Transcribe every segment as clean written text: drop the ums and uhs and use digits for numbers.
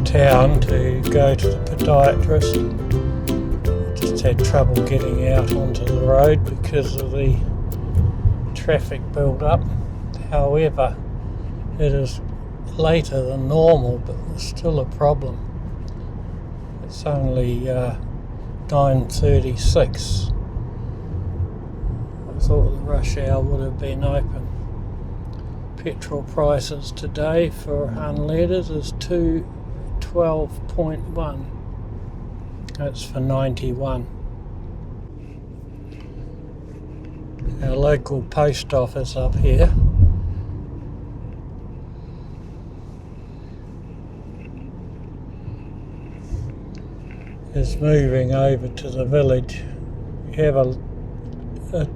town to go to the podiatrist. Just had trouble getting out onto the road because of the traffic build-up. However, it is later than normal, but there's still a problem. It's only 9:36. I thought the rush hour would have been open. Petrol prices today for unleaded is 212.1. That's for 91. Our local post office up here is moving over to the village. We have a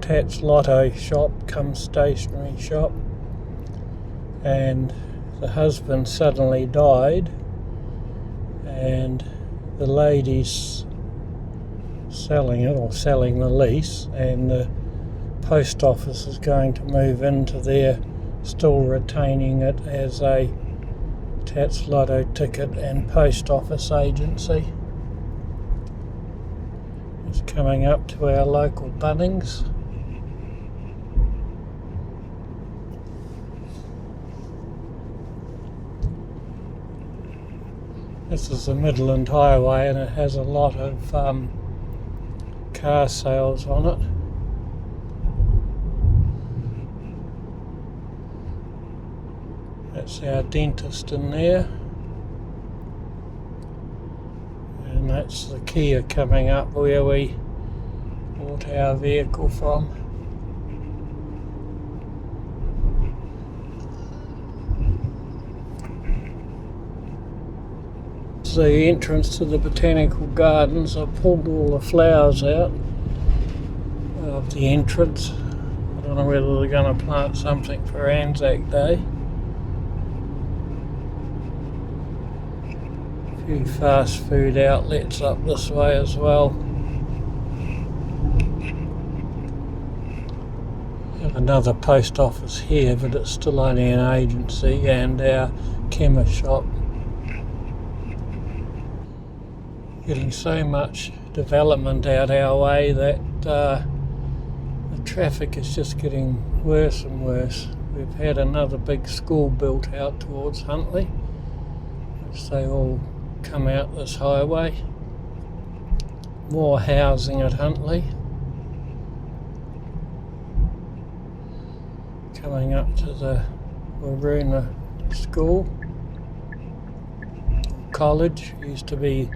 Tats Lotto shop come stationery shop, and the husband suddenly died and the lady's selling it, or selling the lease, and the post office is going to move into there, still retaining it as a Tats Lotto ticket and post office agency. It's coming up to our local Bunnings. This is the Midland Highway and it has a lot of car sales on it. That's our dentist in there. And that's the Kia coming up where we bought our vehicle from. The entrance to the botanical gardens. I pulled all the flowers out of the entrance. I don't know whether they're going to plant something for Anzac Day. A few fast food outlets up this way as well. Have another post office here, but it's still only an agency, and our chemist shop. Getting so much development out our way that the traffic is just getting worse and worse. We've had another big school built out towards Huntly, which they all come out this highway. More housing at Huntly. Coming up to the Waruna School. College, used to be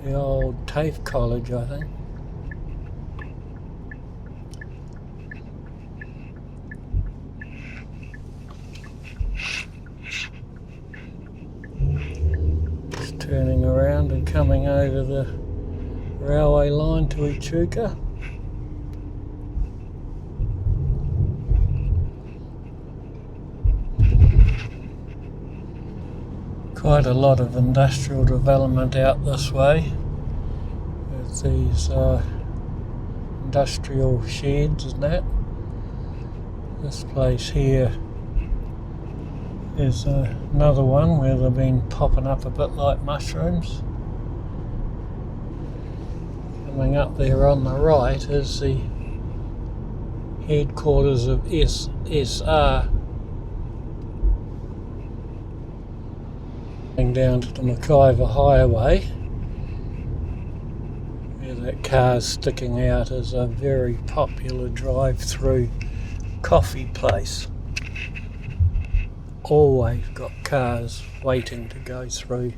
the old TAFE College, I think. Just turning around and coming over the railway line to Echuca. Quite a lot of industrial development out this way with these industrial sheds and that. This place here is another one where they've been popping up a bit like mushrooms. Coming up there on the right is the headquarters of SSR. Down to the McIver Highway, where that car's sticking out as a very popular drive-through coffee place. Always got cars waiting to go through.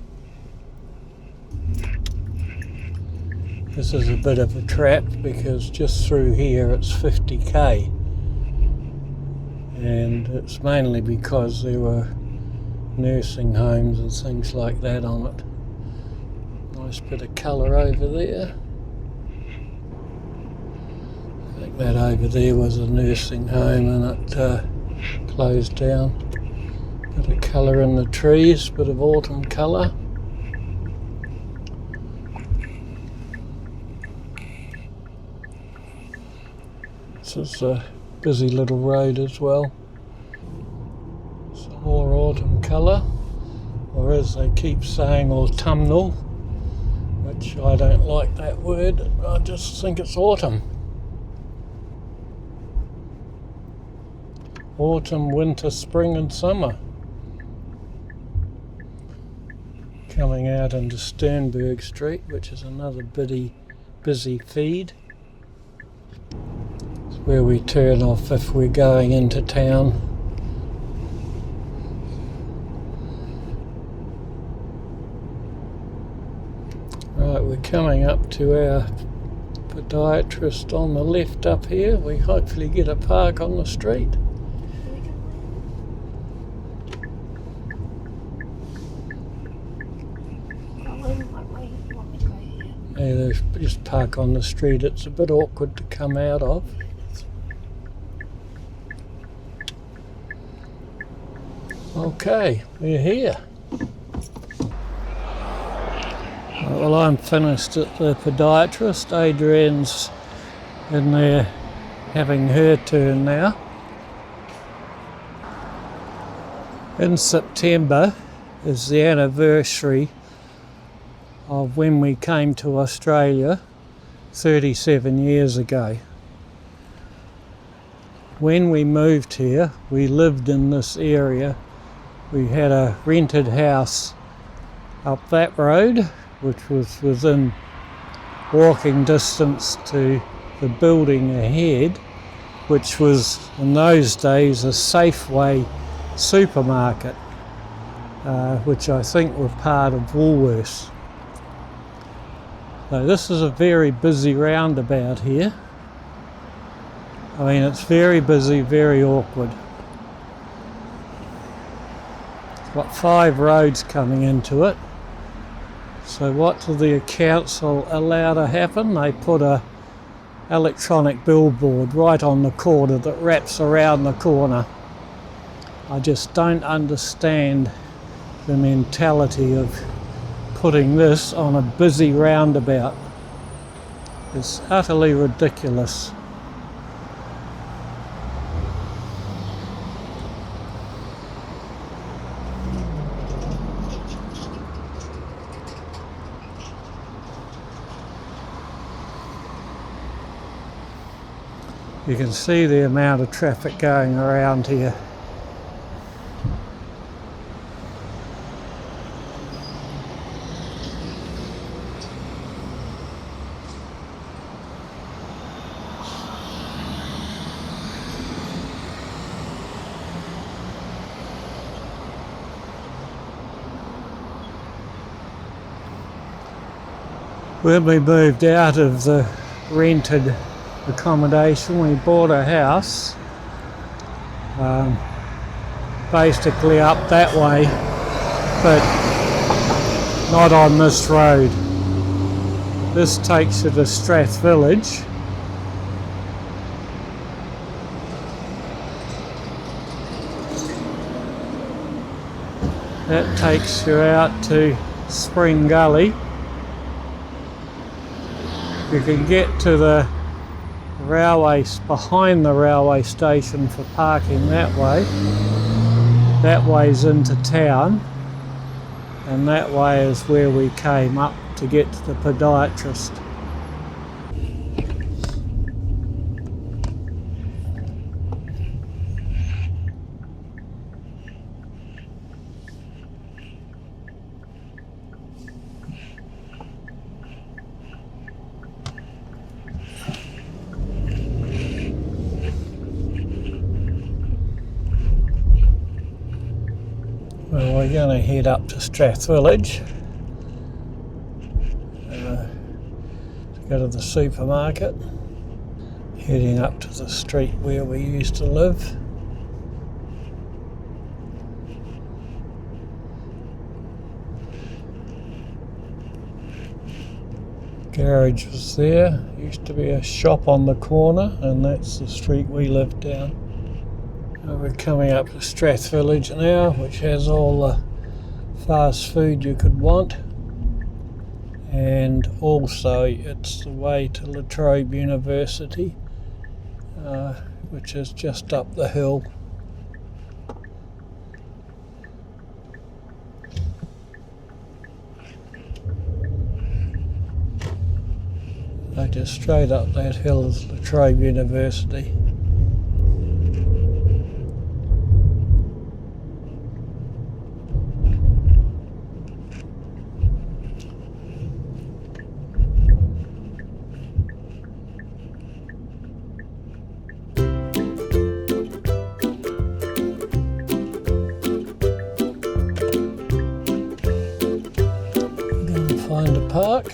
This is a bit of a trap because just through here it's 50k, and it's mainly because there were nursing homes and things like that on it. Nice bit of colour over there. I think that over there was a nursing home and it closed down. Bit of colour in the trees, bit of autumn colour. This is a busy little road as well. Some more autumn colour. or as they keep saying, autumnal, which I don't like that word. I just think it's autumn. Autumn, winter, spring and summer. Coming out into Sternberg Street, which is another busy feed. It's where we turn off if we're going into town. Right, we're coming up to our podiatrist on the left up here. We hopefully get a park on the street. Yeah, they just park on the street. It's a bit awkward to come out of. Okay, we're here. Well, I'm finished at the podiatrist. Adrian's in there having her turn now. In September is the anniversary of when we came to Australia 37 years ago. When we moved here, we lived in this area. We had a rented house up that road, which was within walking distance to the building ahead, which was in those days a Safeway supermarket, which I think were part of Woolworths. So this is a very busy roundabout here. I mean, it's very busy, very awkward. It's got 5 roads coming into it. So what do the council allow to happen? They put a electronic billboard right on the corner that wraps around the corner. I just don't understand the mentality of putting this on a busy roundabout. It's utterly ridiculous. You can see the amount of traffic going around here. When we moved out of the rented accommodation, we bought a house basically up that way, but not on this road. This takes you to Strath Village. That takes you out to Spring Gully. You can get to the railway, behind the railway station for parking that way. That way's into town, and that way is where we came up to get to the podiatrist. Well, we're going to head up to Strath Village to go to the supermarket, heading up to the street where we used to live. Garage was there, used to be a shop on the corner, and that's the street we lived down. We're coming up to Strath Village now, which has all the fast food you could want, and also it's the way to La Trobe University, which is just up the hill. just straight up that hill is La Trobe University. Find a park.